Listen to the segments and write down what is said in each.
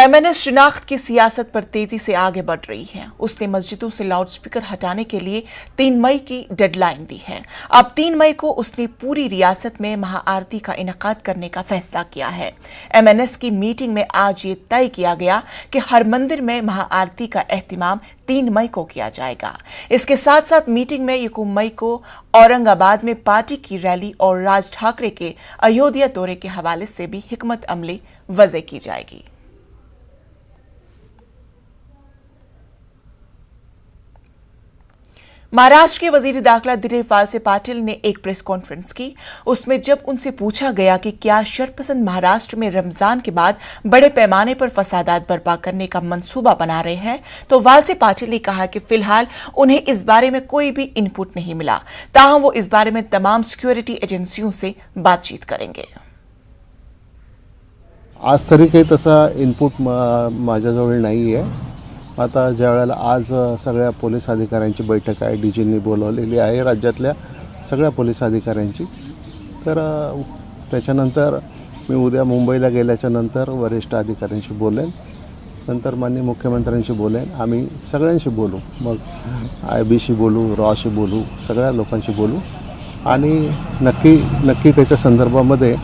MNS शिनाख्त की सियासत पर तेजी से आगे बढ़ रही है। उसने मस्जिदों से लाउडस्पीकर हटाने के लिए 3 मई की डेडलाइन दी है। अब 3 मई को उसने पूरी रियासत में महाआरती का इनेकाद करने का फैसला किया है। एमएनएस की मीटिंग में आज ये तय किया गया कि हर मंदिर में महाआरती का एहतिमाम 3 मई को किया जाएगा। इसके साथ साथ मीटिंग में 1 मई को औरंगाबाद में पार्टी की रैली और राज ठाकरे के अयोध्या दौरे के हवाले से भी हिकमत अमली वज़े की जाएगी। महाराष्ट्र के वजीर दाखिला दिलीप वालसे पाटिल ने एक प्रेस कॉन्फ्रेंस की। उसमें जब उनसे पूछा गया कि क्या शरपसंद महाराष्ट्र में रमजान के बाद बड़े पैमाने पर फसादात बर्पा करने का मंसूबा बना रहे हैं, तो वालसे पाटिल ने कहा कि फिलहाल उन्हें इस बारे में कोई भी इनपुट नहीं मिला, ताहम वो इस बारे में तमाम सिक्योरिटी एजेंसियों से बातचीत करेंगे। आज तरी काही तसा इनपुट माझ्याजवळ नाही आहे। आता ज्या वेळेला आज सगळ्या पोलीस अधिकाऱ्यांची बैठक आहे, डीजींनी बोलवलेली आहे राज्यातल्या सगळ्या पोलीस अधिकाऱ्यांची, तर त्याच्यानंतर मी उद्या मुंबईला गेल्याच्या नंतर वरिष्ठ अधिकाऱ्यांशी बोलेन, नंतर माननीय मुख्यमंत्र्यांशी बोलेन, आम्ही सगळ्यांशी बोलू, मग आयबीशी बोलू, रॉशी बोलू, सगळ्या लोकांशी बोलू आणि नक्की त्याच्या संदर्भामध्ये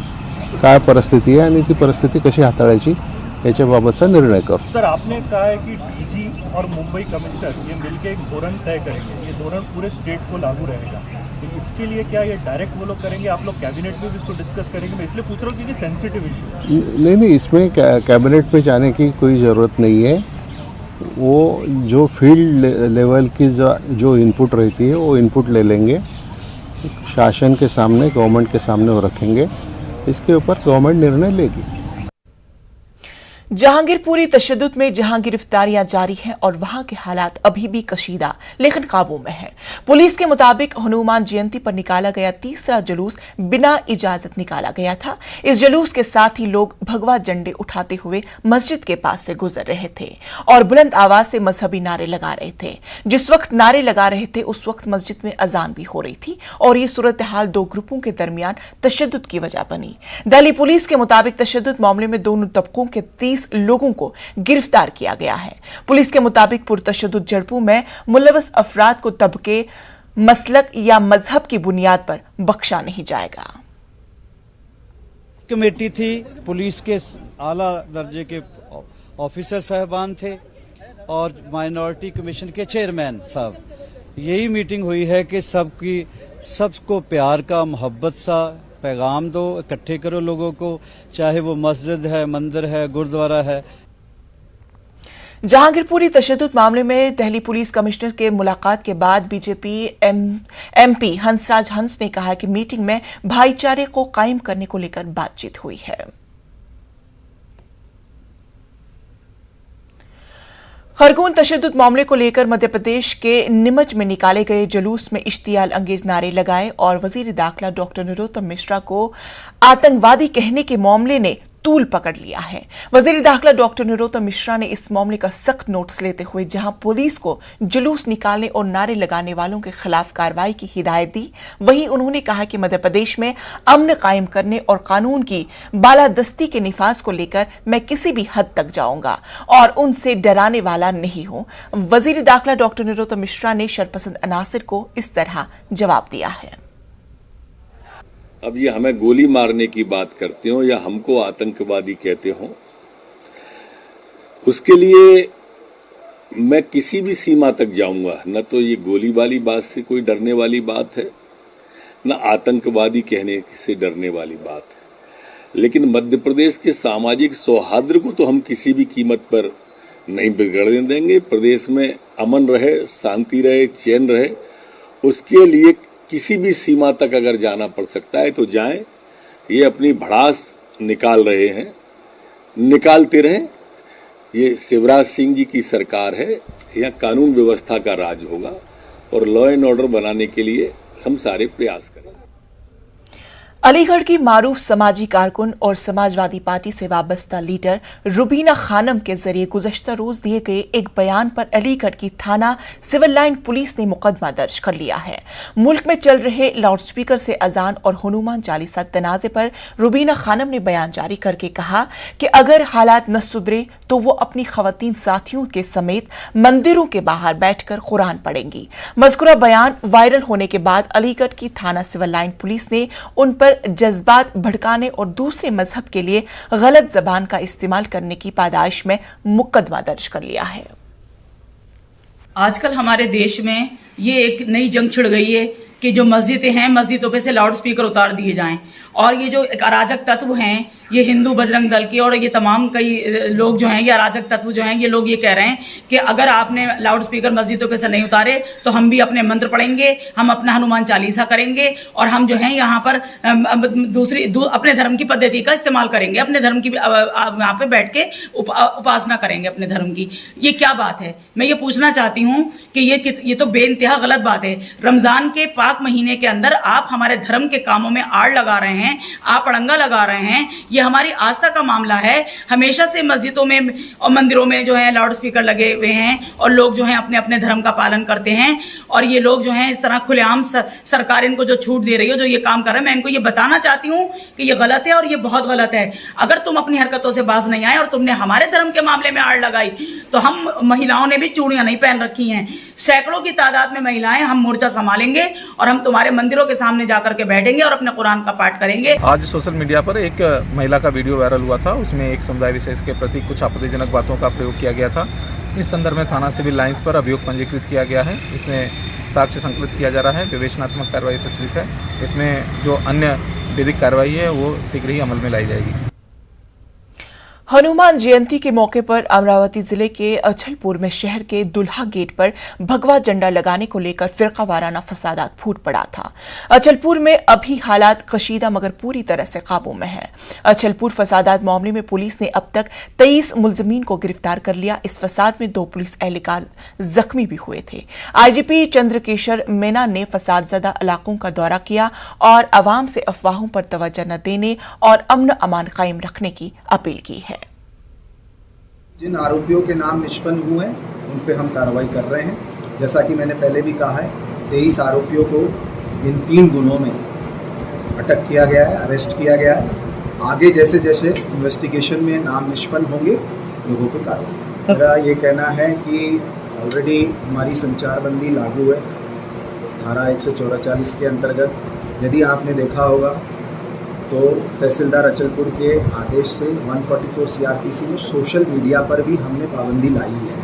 काय परिस्थिती आहे आणि ती परिस्थिती कशी हाताळायची याच्याबाबतचा निर्णय करू। सर, आपने कहा है कि डीजी और मुंबई कमिश्नर ये मिलकर एक धोरण तय करेंगे, ये धोरण पूरे स्टेट को लागू रहेगा, तो इसके लिए क्या ये डायरेक्ट वो लोग करेंगे, आप लोग कैबिनेट में भी इसको डिस्कस करेंगे? मैं इसलिए पूछ रहा हूँ क्योंकि सेंसिटिव इशू। नहीं, इसमें कैबिनेट में जाने की कोई ज़रूरत नहीं है। वो जो फील्ड लेवल की जो इनपुट रहती है वो इनपुट ले लेंगे, शासन के सामने, गवर्नमेंट के सामने वो रखेंगे, इसके ऊपर गवर्नमेंट निर्णय लेगी। जहांगीरपुरी तशद्दुद में जहां गिरफ्तारियां जारी हैं और वहां के हालात अभी भी कशीदा लेकिन काबू में है। पुलिस के मुताबिक हनुमान जयंती पर निकाला गया तीसरा जुलूस बिना इजाजत निकाला गया था। इस जुलूस के साथ ही लोग भगवा झंडे उठाते हुए मस्जिद के पास से गुजर रहे थे और बुलंद आवाज से मजहबी नारे लगा रहे थे। जिस वक्त नारे लगा रहे थे उस वक्त मस्जिद में अजान भी हो रही थी और ये सूरत हाल 2 ग्रुपों के दरमियान तशद्दुद की वजह बनी। दिल्ली पुलिस के मुताबिक तशद्दुद मामले में दोनों तबकों के 30 लोगों को गिरफ्तार किया गया है। पुलिस के मुताबिक पुरतशद्दुद झड़पों में मुलव्वस अफराद को तबके, मसलक या मजहब की बुनियाद पर बख्शा नहीं जाएगा। कमेटी थी, पुलिस के आला दर्जे के ऑफिसर साहबान थे और माइनॉरिटी कमीशन के चेयरमैन साहब। यही मीटिंग हुई है कि सबको प्यार का, मोहब्बत सा पैगाम दो, इकट्ठे करो लोगों को, चाहे वो मस्जिद है, मंदिर है, गुरुद्वारा है। जहांगीरपुरी तशद्दुद मामले में दिल्ली पुलिस कमिश्नर के मुलाकात के बाद बीजेपी एमपी हंसराज हंस ने कहा कि मीटिंग में भाईचारे को कायम करने को लेकर बातचीत हुई है। खरगोन तशद्दुद मामले को लेकर मध्य प्रदेश के नीमच में निकाले गए जुलूस में इश्तियाल अंगेज नारे लगाए और वजीर दाखिला डॉक्टर नरोत्तम मिश्रा को आतंकवादी कहने के मामले ने तूल पकड़ लिया है। वजीर दाखिला डॉक्टर नरोत्तम मिश्रा ने इस मामले का सख्त नोटिस लेते हुए जहां पुलिस को जुलूस निकालने और नारे लगाने वालों के खिलाफ कार्रवाई की हिदायत दी, वहीं उन्होंने कहा कि मध्य प्रदेश में अमन कायम करने और कानून की बालादस्ती के निफाज को लेकर मैं किसी भी हद तक जाऊंगा और उनसे डराने वाला नहीं हूं। वजीर दाखिला डॉक्टर नरोत्तम मिश्रा ने शरपसंद अनासिर को इस तरह जवाब दिया है। अब ये हमें गोली मारने की बात करते हो या हमको आतंकवादी कहते हो, उसके लिए मैं किसी भी सीमा तक जाऊंगा। न तो ये गोली वाली बात से कोई डरने वाली बात है, न आतंकवादी कहने से डरने वाली बात है। लेकिन मध्य प्रदेश के सामाजिक सौहार्द को तो हम किसी भी कीमत पर नहीं बिगड़ने देंगे। प्रदेश में अमन रहे, शांति रहे, चैन रहे, उसके लिए किसी भी सीमा तक अगर जाना पड़ सकता है तो जाएं। ये अपनी भड़ास निकाल रहे हैं, निकालते रहें। ये शिवराज सिंह जी की सरकार है, यहाँ कानून व्यवस्था का राज होगा और लॉ एंड ऑर्डर बनाने के लिए हम सारे प्रयास करें। अलीगढ़ की मारूफ समाजी कारकुन और समाजवादी पार्टी से वाबस्ता लीडर रुबीना खानम के जरिए गुज़श्ता रोज दिए गए एक बयान पर अलीगढ़ की थाना सिविल लाइन पुलिस ने मुकदमा दर्ज कर लिया है। मुल्क में चल रहे लाउडस्पीकर से अजान और हनुमान चालीसा तनाज़े पर रुबीना खानम ने बयान जारी करके कहा कि अगर हालात न सुधरे तो वो अपनी खवातीन साथियों के समेत मंदिरों के बाहर बैठकर कुरान पढ़ेंगी। मज़कूरा बयान वायरल होने के बाद अलीगढ़ की थाना सिविल लाइन पुलिस ने उन पर जज्बात भड़काने और दूसरे मजहब के लिए गलत जबान का इस्तेमाल करने की पादाइश में मुकदमा दर्ज कर लिया है। आजकल हमारे देश में ये एक नई जंग छिड़ गई है कि जो मस्जिदें हैं, मस्जिदों पे से लाउड स्पीकर उतार दिए जाएं और ये जो एक अराजक तत्व हैं, ये हिंदू बजरंग दल के और ये तमाम कई लोग जो हैं, ये अराजक तत्व जो हैं, ये लोग ये कह रहे हैं कि अगर आपने लाउड स्पीकर मस्जिदों पे से नहीं उतारे तो हम भी अपने मंत्र पढ़ेंगे, हम अपना हनुमान चालीसा करेंगे और हम जो है यहाँ पर अपने धर्म की पद्धति का इस्तेमाल करेंगे, अपने धर्म की यहाँ पे बैठ के उपासना करेंगे अपने धर्म की। ये क्या बात है? मैं ये पूछना चाहती हूँ कि ये तो बेइंतहा गलत बात है। रमजान के पाक महीने के अंदर आप हमारे धर्म के कामों में आड़ लगा रहे हैं, आप अड़ंगा लगा रहे हैं। ये हमारी आस्था का मामला है। हमेशा से मस्जिदों में और मंदिरों में जो है लाउड स्पीकर लगे हुए हैं और लोग जो हैं अपने अपने धर्म का पालन करते हैं और ये लोग जो हैं इस तरह खुलेआम सरकार इनको जो छूट दे रही है, जो ये काम कर रहे हैं, मैं इनको ये बताना चाहती हूँ कि ये गलत है और ये बहुत गलत है। अगर तुम अपनी हरकतों से बाज नहीं आए और तुमने हमारे धर्म के मामले में आड़ लगाई तो हम महिलाओं ने भी चूड़ियां नहीं पहन रखी हैं, सैकड़ों की तादाद में महिलाएं, हम मोर्चा संभालेंगे और हम तुम्हारे मंदिरों के सामने जाकर के बैठेंगे और अपने कुरान का पाठ करेंगे। आज सोशल मीडिया पर एक महिला का वीडियो वायरल हुआ था, उसमें एक समुदाय विशेष के प्रति कुछ आपत्तिजनक बातों का प्रयोग किया गया था। इस संदर्भ में थाना सिविल लाइंस पर अभियोग पंजीकृत किया गया है। इसमें साक्ष्य संकलित किया जा रहा है, विवेचनात्मक कार्रवाई प्रचलित है। इसमें जो अन्य विधिक कार्रवाई है वो शीघ्र ही अमल में लाई जाएगी। हनुमान जयंती के मौके पर अमरावती जिले के अचलपुर में शहर के दुल्हा गेट पर भगवा झंडा लगाने को लेकर फिरका वाराना फसादात फूट पड़ा था। अचलपुर में अभी हालात कशीदा मगर पूरी तरह से काबू में है। अचलपुर फसादात मामले में पुलिस ने अब तक 23 मुलजमीन को गिरफ्तार कर लिया। इस फसाद में 2 पुलिस एहलकार जख्मी भी हुए थे। आईजीपी चंद्रकेशर मीना ने फसादजदा इलाकों का दौरा किया और अवाम से अफवाहों पर तवज्जो न देने और अमन अमान कायम रखने की अपील की है। जिन आरोपियों के नाम निष्पन्न हुए हैं उन पे हम कार्रवाई कर रहे हैं। जैसा कि मैंने पहले भी कहा है, 23 आरोपियों को इन 3 गुनों में अटक किया गया है, अरेस्ट किया गया है। आगे जैसे जैसे इन्वेस्टिगेशन में नाम निष्पन्न होंगे लोगों पर कार्रवाई। मेरा ये कहना है कि ऑलरेडी हमारी संचारबंदी लागू है धारा 144 के अंतर्गत। यदि आपने देखा होगा तो तहसीलदार अचलपुर के आदेश से 144 सीआरपीसी में सोशल मीडिया पर भी हमने पाबंदी लाई है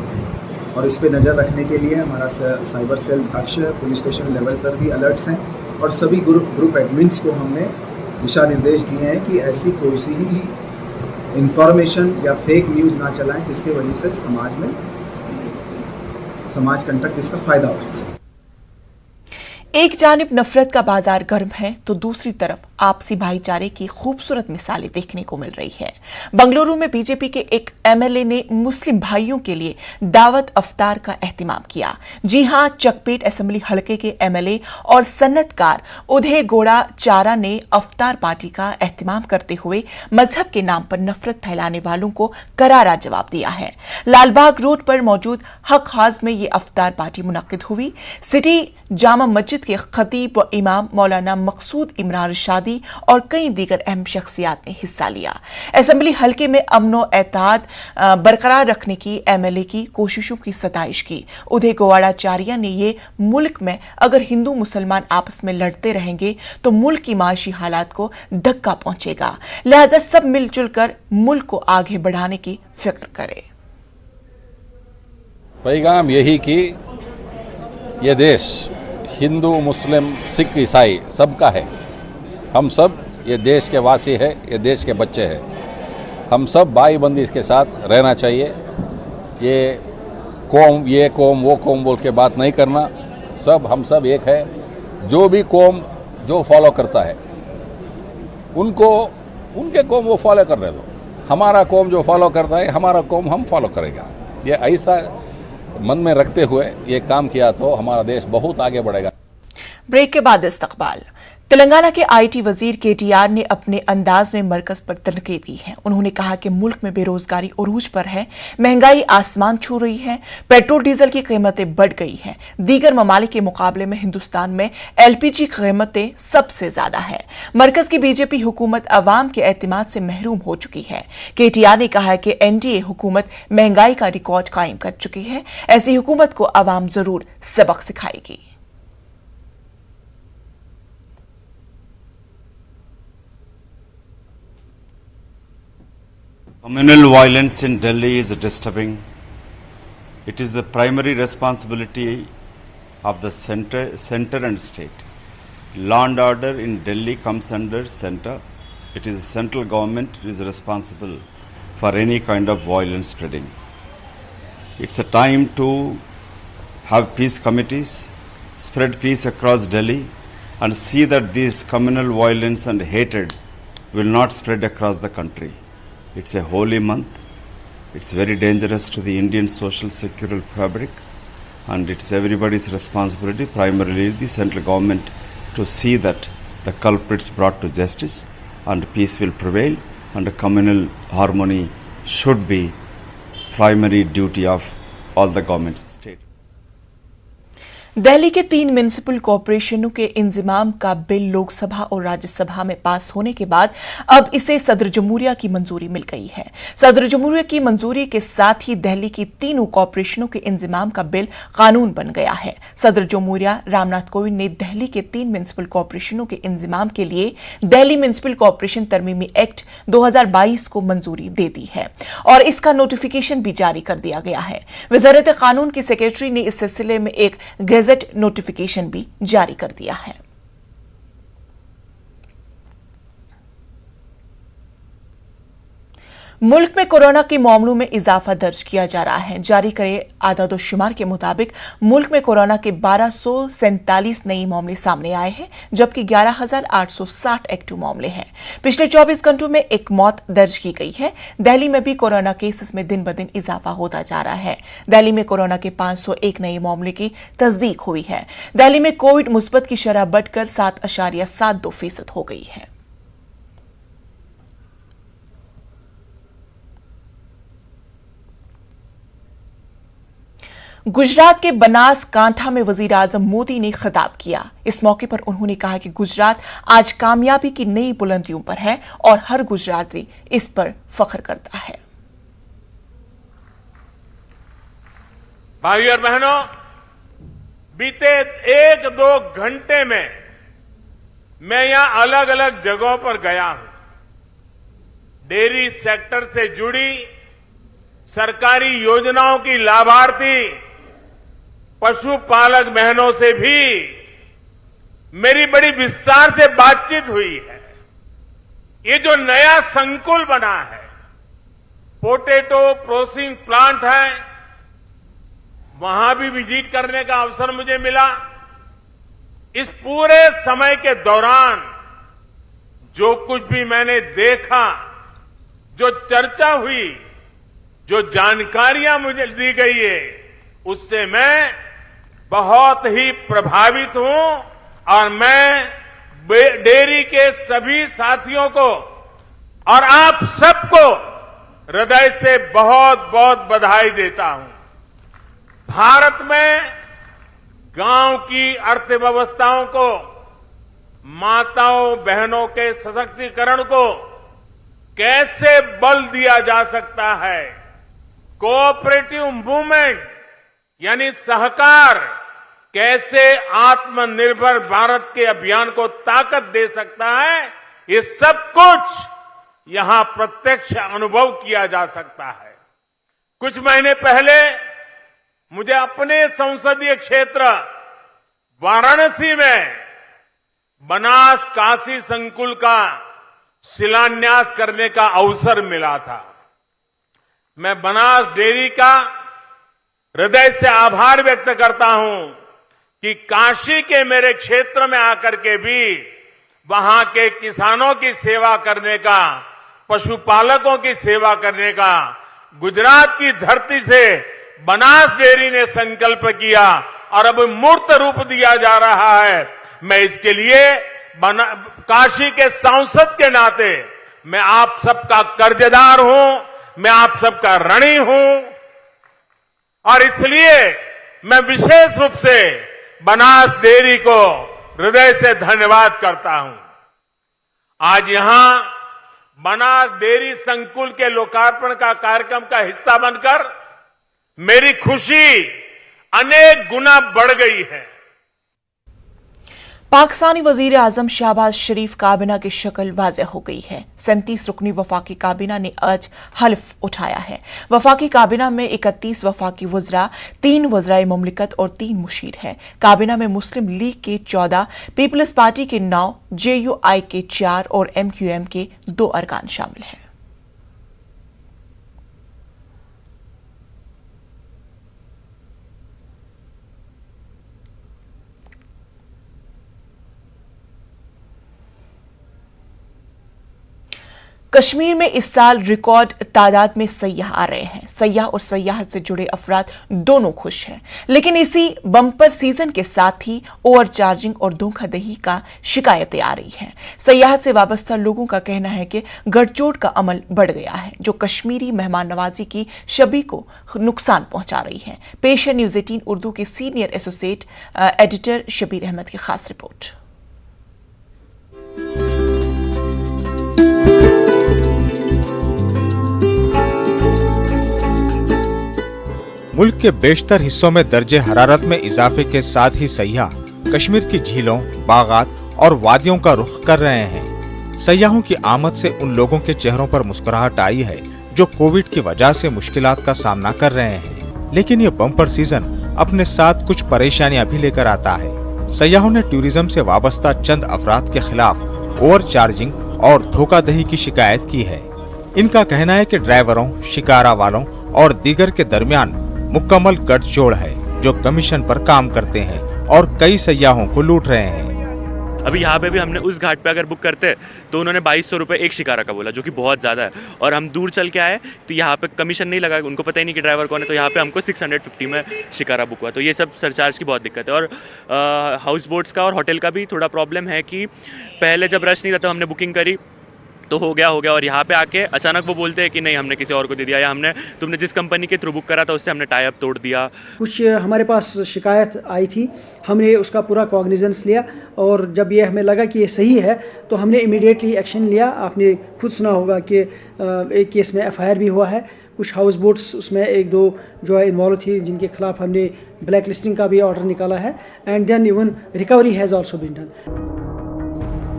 और इस पे नज़र रखने के लिए हमारा साइबर सेल दक्ष है। पुलिस स्टेशन लेवल पर भी अलर्ट्स हैं और सभी ग्रुप एडमिन्स को हमने दिशा निर्देश दिए हैं कि ऐसी कोई सी ही इंफॉर्मेशन या फेक न्यूज़ ना चलाएं जिसके वजह से समाज कंटक जिसका फ़ायदा उठा सके। एक जानिब नफरत का बाजार गर्म है तो दूसरी तरफ आपसी भाईचारे की खूबसूरत मिसालें देखने को मिल रही है। बंगलुरु में बीजेपी के एक एमएलए ने मुस्लिम भाइयों के लिए दावत अफ्तार का एहतिमाम किया। जी हां, चकपेट असेंबली हलके के एमएलए और सन्नतकार उदय गौड़ा चारा ने अफ्तार पार्टी का एहतिमाम करते हुए मजहब के नाम पर नफरत फैलाने वालों को करारा जवाब दिया है। लालबाग रोड पर मौजूद हक हाज में ये अफ्तार पार्टी मुनक्किद हुई। सिटी जामा मस्जिद के खतीब व इमाम मौलाना मकसूद इमरान रिशादी और कई दीगर अहम शख्सियात ने हिस्सा लिया। असेंबली हलके में अमनो एतहाद बरकरार रखने की एमएलए की कोशिशों की सताइश की। उदय गौड़ाचार्य ने ये मुल्क में अगर हिंदू मुसलमान आपस में लड़ते रहेंगे तो मुल्क की माशी हालात को धक्का पहुंचेगा, लिहाजा सब मिलजुल कर मुल्क को आगे बढ़ाने की फिक्र करें। पैगाम यही कि ये देश हिंदू मुस्लिम सिख ईसाई सबका है। हम सब ये देश के वासी है, ये देश के बच्चे हैं। हम सब भाई बंदी के साथ रहना चाहिए। ये कौम वो कौम बोल के बात नहीं करना। हम सब एक है। जो भी कौम जो फॉलो करता है उनको उनके कौम वो फॉलो करने दो। हमारा कौम जो फॉलो करता है हमारा कौम हम फॉलो करेगा। ये ऐसा मन में रखते हुए ये काम किया तो हमारा देश बहुत आगे बढ़ेगा। ब्रेक के बाद इस्तकबाल। तेलंगाना के आईटी वजीर केटीआर ने अपने अंदाज में मरकज पर तनकीद की है। उन्होंने कहा कि मुल्क में बेरोजगारी उरूज पर है, महंगाई आसमान छू रही है, पेट्रोल डीजल की कीमतें बढ़ गई हैं। दीगर ममालिक के मुकाबले में हिंदुस्तान में एलपीजी कीमतें सबसे ज्यादा है। मरकज की बीजेपी हुकूमत अवाम के एतमाद से महरूम हो चुकी है। केटीआर ने कहा कि एनडीए हुकूमत महंगाई का रिकॉर्ड कायम कर चुकी है। ऐसी हुकूमत को अवाम जरूर सबक सिखाएगी। Communal violence in Delhi is disturbing. It is the primary responsibility of the center and state. Law and order in Delhi comes under center. It is the central government who is responsible for any kind of violence spreading. It's a time to have peace committees, spread peace across Delhi, and see that this communal violence and hatred will not spread across the country. It's a holy month. It's very dangerous to the Indian social security fabric, and it's everybody's responsibility, primarily the central government, to see that the culprits brought to justice and peace will prevail, and communal harmony should be primary duty of all the governments of state. Delhi के 3 municipal कॉरपोरेशनों के इंजिमाम का bill Lok Sabha और राज्यसभा में पास होने के बाद अब इसे सदर जमहूरिया की मंजूरी मिल गई है। सदर जमहूरिया की मंजूरी के साथ ही दिल्ली की तीनों कॉरपोरेशनों के इंजिमाम का बिल कानून बन गया है। सदर जमहूरिया रामनाथ कोविंद ने दिल्ली के 3 म्युनिसिपल कॉरपोरेशनों के इंजिमाम के लिए दिल्ली म्युनिसिपल कॉरपोरेशन तरमीमी एक्ट 2022 को मंजूरी दे दी है और इसका नोटिफिकेशन भी जारी कर दिया गया है। वजारत कानून की सेक्रेटरी ने इस सिलसिले में एक गैजेट नोटिफिकेशन भी जारी कर दिया है। मुल्क में कोरोना के मामलों में इजाफा दर्ज किया जा रहा है। जारी करे आदादोशुमार के मुताबिक मुल्क में कोरोना के 1247 नए मामले सामने आए हैं, जबकि 11,860 एक्टिव मामले हैं। पिछले 24 घंटों में एक मौत दर्ज की गई है। दिल्ली में भी कोरोना केसेस में दिन ब दिन इजाफा होता जा रहा है। दिल्ली में कोरोना के 501 नए मामले की तस्दीक हुई है। दिल्ली में कोविड मुस्बत की शरह बढ़कर 7.72% हो गई है। गुजरात के बनासकांठा में वजीर आजम मोदी ने खिताब किया। इस मौके पर उन्होंने कहा कि गुजरात आज कामयाबी की नई बुलंदियों पर है और हर गुजराती इस पर फख्र करता है। भाइयों और बहनों, बीते 1-2 घंटे में मैं यहां अलग अलग जगहों पर गया हूं। डेयरी सेक्टर से जुड़ी सरकारी योजनाओं की लाभार्थी पशुपालक बहनों से भी मेरी बड़ी विस्तार से बातचीत हुई है। ये जो नया संकुल बना है, पोटैटो प्रोसेसिंग प्लांट है, वहां भी विजिट करने का अवसर मुझे मिला। इस पूरे समय के दौरान जो कुछ भी मैंने देखा, जो चर्चा हुई, जो जानकारियां मुझे दी गई है, उससे मैं बहुत ही प्रभावित हूं और मैं डेयरी के सभी साथियों को और आप सबको हृदय से बहुत बहुत बधाई देता हूं। भारत में गांव की अर्थव्यवस्थाओं को, माताओं बहनों के सशक्तिकरण को कैसे बल दिया जा सकता है, कोऑपरेटिव मूवमेंट यानी सहकार कैसे आत्मनिर्भर भारत के अभियान को ताकत दे सकता है, ये सब कुछ यहां प्रत्यक्ष अनुभव किया जा सकता है। कुछ महीने पहले मुझे अपने संसदीय क्षेत्र वाराणसी में बनास काशी संकुल का शिलान्यास करने का अवसर मिला था। मैं बनास डेयरी का हृदय से आभार व्यक्त करता हूं कि काशी के मेरे क्षेत्र में आकर के भी वहां के किसानों की सेवा करने का, पशुपालकों की सेवा करने का गुजरात की धरती से बनास डेयरी ने संकल्प किया और अब मूर्त रूप दिया जा रहा है। मैं इसके लिए काशी के सांसद के नाते मैं आप सबका कर्जदार हूं, मैं आप सबका ऋणी हूं और इसलिए मैं विशेष रूप से बनास डेयरी को हृदय से धन्यवाद करता हूं। आज यहां बनास डेयरी संकुल के लोकार्पण का कार्यक्रम का हिस्सा बनकर मेरी खुशी अनेक गुना बढ़ गई है। पाकिस्तानी वजीर आजम शहबाज शरीफ काबीना की शक्ल वाज़ेह हो गई है। 37 रुकनी वफाकी काबीना ने आज हल्फ उठाया है। वफाकी काबीना में 31 वफाकी वज़रा, 3 वज़राए मुमलिकत और 3 मुशीर हैं। काबीना में मुस्लिम लीग के 14, पीपल्स पार्टी के 9, JUI के 4 और MQM के 2 अरकान शामिल हैं। कश्मीर में इस साल रिकॉर्ड तादाद में सयाह आ रहे हैं। सयाह और सयाहत से जुड़े अफराद दोनों खुश हैं, लेकिन इसी बम्पर सीजन के साथ ही ओवर चार्जिंग और धोखाधड़ी का शिकायतें आ रही हैं। सयाहत से वाबस्ता लोगों का कहना है कि गठजोड़ का अमल बढ़ गया है, जो कश्मीरी मेहमान नवाजी की शबी को नुकसान पहुंचा रही है। पेश है न्यूज़ 18 उर्दू के senior associate editor Shabir Ahmad की खास रिपोर्ट। मुल्क के बेशतर हिस्सों में दर्जे हरारत में इजाफे के साथ ही सयाह कश्मीर की झीलों, बागात और वादियों का रुख कर रहे हैं। सयाहों की आमद से उन लोगों के चेहरों पर मुस्कुराहट आई है जो कोविड की वजह से मुश्किलात का सामना कर रहे हैं, लेकिन ये बम्पर सीजन अपने साथ कुछ परेशानियां भी लेकर आता है। सयाहों ने टूरिज्म से वाबस्ता चंद अफराद के खिलाफ ओवर चार्जिंग और धोखाधड़ी की शिकायत की है। इनका कहना है कि ड्राइवरों, शिकारा वालों और दीगर के दरमियान मुकम्मल गठजोड़ है, जो कमीशन पर काम करते हैं और कई सयाहों को लूट रहे हैं। अभी यहाँ पे भी हमने उस घाट पे अगर बुक करते तो उन्होंने 2200 रुपये एक शिकारा का बोला, जो कि बहुत ज़्यादा है, और हम दूर चल के आए तो यहाँ पे कमीशन नहीं लगा, उनको पता ही नहीं कि ड्राइवर कौन है, तो यहाँ पे हमको 650 में शिकारा बुक हुआ। तो ये सब सरचार्ज की बहुत दिक्कत है। और हाउस बोट्स का और होटल का भी थोड़ा प्रॉब्लम है कि पहले जब रश नहीं था तो हमने बुकिंग करी तो हो गया, और यहाँ पे आके अचानक वो बोलते हैं कि नहीं हमने किसी और को दे दिया, या तुमने जिस कंपनी के थ्रू बुक करा था उससे हमने टाई अप तोड़ दिया। कुछ हमारे पास शिकायत आई थी, हमने उसका पूरा कॉग्निजेंस लिया और जब ये हमें लगा कि ये सही है तो हमने इमीडिएटली एक्शन लिया। आपने खुद सुना होगा कि एक केस में FIR भी हुआ है। कुछ हाउस बोट्स उसमें 1-2 जो है इन्वॉल्व थी, जिनके खिलाफ हमने ब्लैक लिस्टिंग का भी ऑर्डर निकाला है and then even recovery has also been done.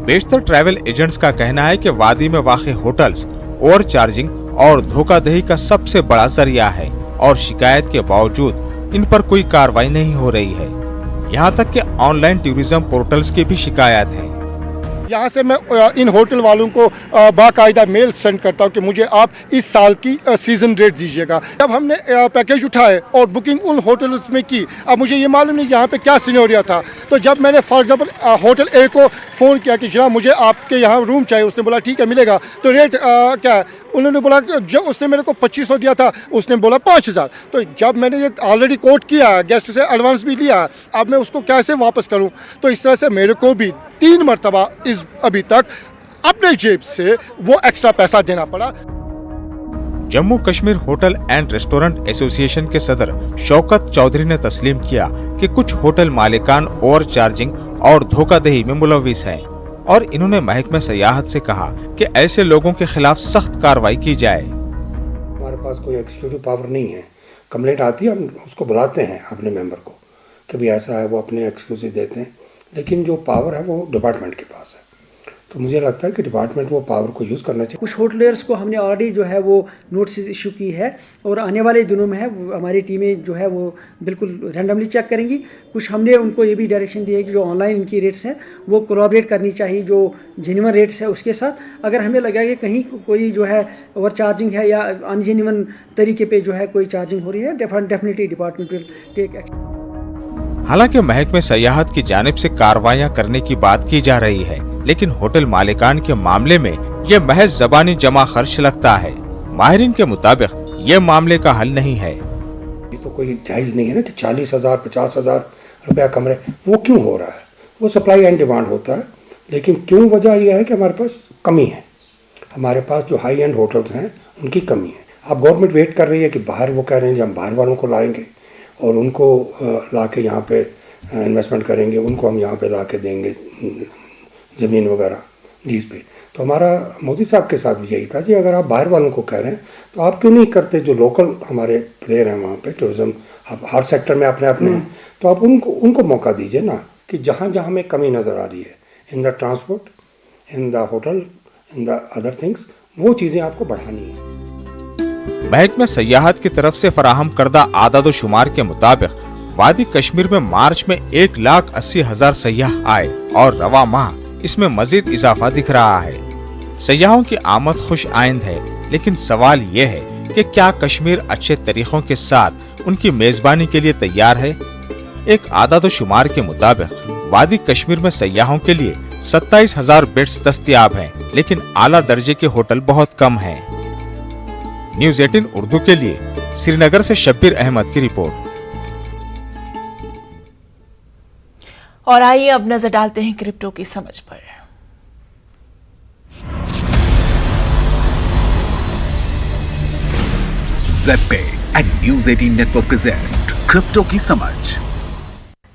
बेशतर ट्रैवल एजेंट्स का कहना है कि वादी में वाक़ होटल्स ओवर चार्जिंग और धोखाधड़ी का सबसे बड़ा जरिया है और शिकायत के बावजूद इन पर कोई कार्रवाई नहीं हो रही है। यहाँ तक कि ऑनलाइन टूरिज्म पोर्टल्स की भी शिकायत है। यहाँ से मैं इन होटल वालों को बाकायदा मेल सेंड करता हूँ कि मुझे आप इस साल की सीजन रेट दीजिएगा। जब हमने पैकेज उठाए और बुकिंग उन होटल्स में की, अब मुझे ये मालूम नहीं यहाँ पे क्या सिनेरियो था। तो जब मैंने फॉर एग्जांपल होटल A को फ़ोन किया कि जनाब मुझे आपके यहाँ रूम चाहिए, उसने बोला ठीक है मिलेगा। तो रेट क्या है, उन्होंने बोला जो उसने मेरे को 2500 दिया था, उसने बोला 5000। तो जब मैंने ये ऑलरेडी कोट किया, गेस्ट से एडवांस भी लिया, अब मैं उसको कैसे वापस करूं? तो इस तरह से मेरे को भी 3 मरतबा अभी तक अपने जेब से वो एक्स्ट्रा पैसा देना पड़ा। Jammu Kashmir hotel and restaurant association के सदर शौकत चौधरी ने तस्लीम किया कि कुछ होटल मालिकान ओवर चार्जिंग और धोखाधड़ी में मुलविस हैं और इन्होंने महकमे सयाहत से कहा कि ऐसे लोगों के खिलाफ सख्त कार्रवाई की जाए। हमारे पास कोई एग्जीक्यूटिव पावर नहीं है। कंप्लेंट आती है, हम उसको बुलाते हैं अपने मेंबर को कि भी ऐसा है, वो अपने एक्सक्यूज देते हैं, लेकिन जो पावर है वो डिपार्टमेंट के पास है। तो मुझे लगता है कि डिपार्टमेंट वो पावर को यूज़ करना चाहिए। कुछ होटलर्स को हमने ऑलरेडी जो है वो नोटिस इशू की है और आने वाले दिनों में है हमारी टीमें जो है वो बिल्कुल रैंडमली चेक करेंगी। कुछ हमने उनको ये भी डायरेक्शन दी है कि जो ऑनलाइन इनकी रेट्स हैं वो कोलैबोरेट करनी चाहिए जो जेन्युइन रेट्स है उसके साथ। अगर हमें लगा कि कहीं कोई जो है ओवर चार्जिंग है या अनजेन्युइन तरीके पे जो है कोई चार्जिंग हो रही है, definitely department will take action. हालांकि महकमे सयाहत की जानिब से कार्रवाइयां करने की बात की जा रही है, लेकिन होटल मालिकान के मामले में ये महज ज़बानी जमा खर्च लगता है। माहिरीन के मुताबिक ये मामले का हल नहीं है। ये तो कोई जायज़ नहीं है ना कि 40,000 50,000 रुपया कमरे, वो क्यों हो रहा है? वो सप्लाई एंड डिमांड होता है। लेकिन क्यों वजह यह है कि हमारे पास कमी है, हमारे पास जो हाई एंड होटल्स हैं उनकी कमी है। अब गवर्नमेंट वेट कर रही है कि बाहर, वो कह रहे हैं कि हम बाहर वालों को लाएंगे और उनको ला के यहाँ पे इन्वेस्टमेंट करेंगे, उनको हम यहाँ पे ला के देंगे ज़मीन वगैरह लीज पे। तो हमारा मोदी साहब के साथ भी यही था कि अगर आप बाहर वालों को कह रहे हैं तो आप क्यों नहीं करते, जो लोकल हमारे प्लेयर हैं वहाँ पे, टूरिज्म हर सेक्टर में अपने अपने हैं, तो आप उनको मौका दीजिए ना, कि जहाँ जहाँ हमें कमी नज़र आ रही है in the transport, in the hotel, in the other things, वो चीज़ें आपको बढ़ानी है। महकमे सयाहत की तरफ से फराहम करदा आदादोशुमार के मुताबिक वादी कश्मीर में मार्च में 1,80,000 सयाह आए और रवा माह इसमें मजीद इजाफा दिख रहा है। सयाहों की आमद खुश आइंद है, लेकिन सवाल ये है कि क्या कश्मीर अच्छे तरीकों के साथ उनकी मेजबानी के लिए तैयार है। एक आदादोशुमार के मुताबिक वादी कश्मीर में सयाहों के लिए 27,000 बेड्स दस्तयाब हैं, लेकिन आला दर्जे के होटल बहुत कम हैं। न्यूज़ 18 उर्दू के लिए श्रीनगर से शब्बीर अहमद की रिपोर्ट। और आइए अब नजर डालते हैं क्रिप्टो की समझ पर। Z and news 18 network present crypto की समझ।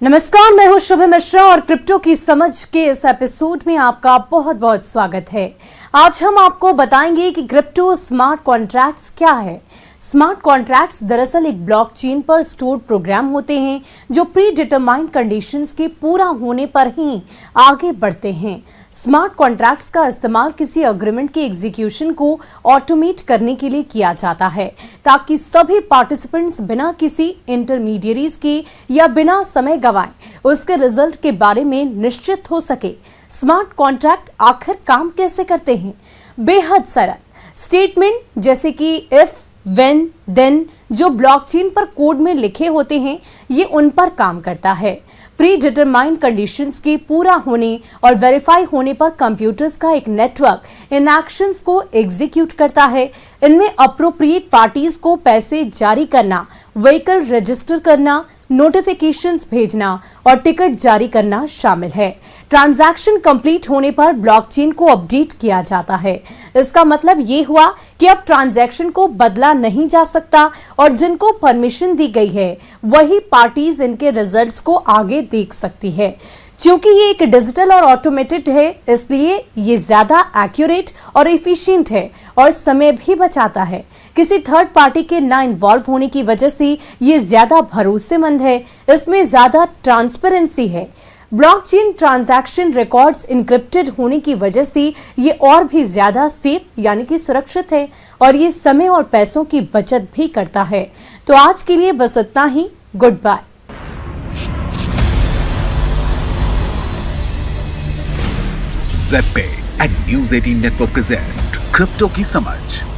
नमस्कार, मैं हूं शुभ मिश्रा और क्रिप्टो की समझ के इस एपिसोड में आपका बहुत बहुत स्वागत है। आज हम आपको बताएंगे कि क्रिप्टो स्मार्ट कॉन्ट्रैक्ट्स क्या है। स्मार्ट कॉन्ट्रैक्ट्स दरअसल एक ब्लॉकचेन पर स्टोर्ड प्रोग्राम होते हैं जो प्री डिटरमाइंड कंडीशंस के पूरा होने पर ही आगे बढ़ते हैं। स्मार्ट कॉन्ट्रैक्ट्स का इस्तेमाल किसी एग्रीमेंट के एग्जीक्यूशन को ऑटोमेट करने के लिए किया जाता है, ताकि सभी पार्टिसिपेंट्स बिना किसी इंटरमीडियरीज के या बिना समय गंवाए उसके रिजल्ट के बारे में निश्चित हो सके। स्मार्ट कॉन्ट्रैक्ट आखिर काम कैसे करते हैं? बेहद सरल स्टेटमेंट जैसे कि इफ, व्हेन, देन जो ब्लॉकचेन पर कोड में लिखे होते हैं, ये उन पर काम करता है। प्री डिटरमाइंड कंडीशंस के पूरा होने और वेरीफाई होने पर कंप्यूटर्स का एक नेटवर्क इन एक्शंस को एग्जीक्यूट करता है। इनमें अप्रोप्रिएट पार्टीज को पैसे जारी करना, व्हीकल रजिस्टर करना, नोटिफिकेशंस भेजना और टिकट जारी करना शामिल है। ट्रांजैक्शन कंप्लीट होने पर ब्लॉकचेन को अपडेट किया जाता है। इसका मतलब ये हुआ कि अब ट्रांजैक्शन को बदला नहीं जा सकता और जिनको परमिशन दी गई है वही पार्टीज इनके रिजल्ट्स को आगे देख सकती है। क्योंकि ये एक डिजिटल और ऑटोमेटेड है, इसलिए ये ज्यादा एक्यूरेट और एफिशिएंट है और समय भी बचाता है। किसी थर्ड पार्टी के ना इन्वॉल्व होने की वजह से ये ज्यादा भरोसेमंद है। इसमें ज्यादा ट्रांसपेरेंसी है। ब्लॉकचेन ट्रांजैक्शन रिकॉर्ड्स इनक्रिप्टेड होने की वजह से ये और भी ज्यादा सेफ यानी कि सुरक्षित है और ये समय और पैसों की बचत भी करता है। तो आज के लिए बस इतना ही। Good bye. Z and news 18 network present crypto की समझ।